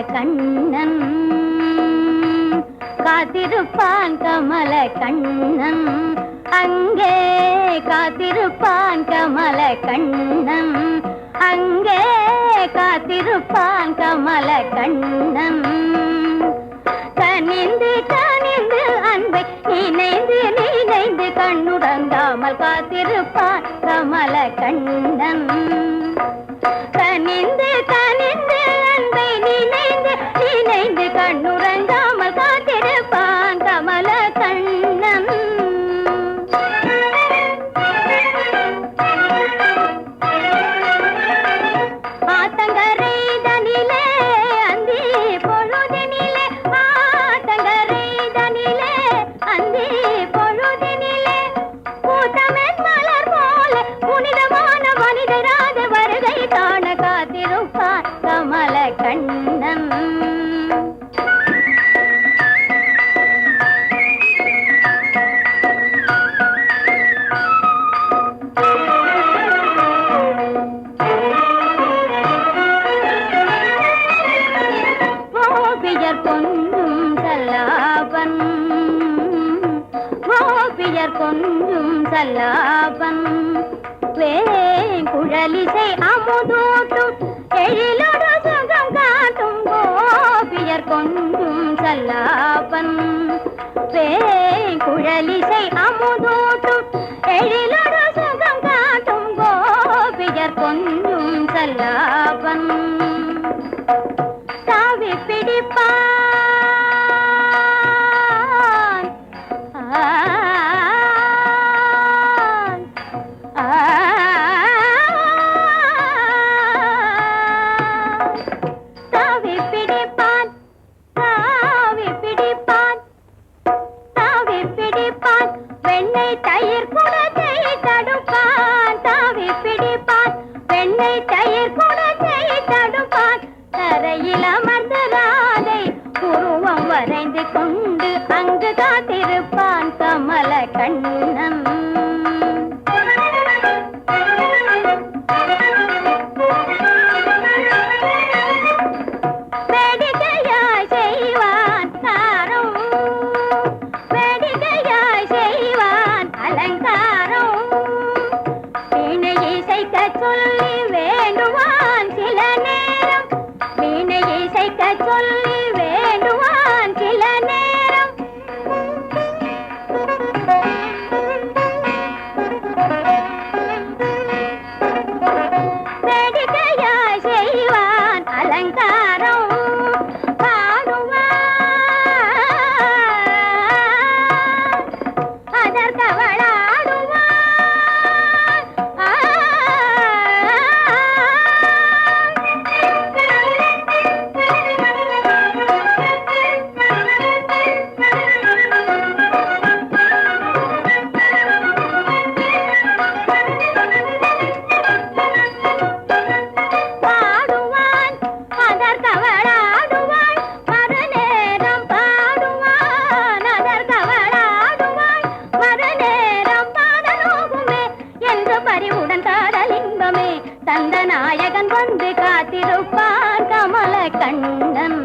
கண்ணன் காத்திருப்பான் கமல கண்ணன் அங்கே காத்திருப்பான் கமல கண்ணன் அங்கே காத்திருப்பான் கமல கண்ணன் கனிந்து கனிந்து அன்பை நினைந்து நினைந்து கண்ணுறங்காமல் காத்திருப்பான் கமல கண்ணன் கனிந்து கனிந்து அன்பை நினைந்து நினைந்து கண்ணுறங்காமல் காத்திருப்பான் கமல கண்ணன் ஆத்தங்கரை தனிலே அந்தி பொழுதினிலே ஆத்தங்கரை தனிலே அந்தி பொழுதினிலே பூத்தமென் மலர் போல புனிதமான மனிதராக வருகை காண காத்திருப்பான் கமல கண்ணன் கொஞ்சும் சல்லாபன் கோபியர் கொஞ்சும் சல்லாபன் வேங்குழலிசை அமுதூட்டும் எழிலோடு சுகம் காட்டும் கோபியர் கொஞ்சும் சல்லாபன் வேங்குழலிசை அமுதூட்டும் எழிலோடு சுகம் காட்டும் கோபியர் கொஞ்சும் சல்லாபன் தாவி பிடிப்பான் தாவி பிடிப்பான் தாவி பிடிப்பான் தாவி பிடிப்பான் வெண்ணெய் தயிர் குடத்தை தடுப்பான் தாவி பிடிப்பான் வெண்ணெய் தயிர் குடத்தை தடுப்பான் தரையில் அமர்ந்த ராதை உருவம் வரைந்து கொண்டு அங்கு காத்திருப்பான் கமல கண்ணன் வேடிக்கையாய் செய்வான் காரம் வேடிக்கையாய் செய்வான் அலங்காரம் வீணை இசைக்க சொல்லி வேண்டுவான் சில நேரம் வீணை இசைக்க சொல்லி வேண்டுவான் சில நேரம் வேடிக்கையாய் செய்வான் அலங்காரம் பாடுவான் அதற்கவளாடுவான் பாடுவான் அதற்கவளாடுவாள் மறுநேரம் பாடுவான் அதற்கவளாடுவாள் மறுநேரம் பாடலோகுமே என்று பரிவுடன் காதல் இன்பமே தந்த நாயகன் வந்து காத்திருப்பான் கமல கண்ணன்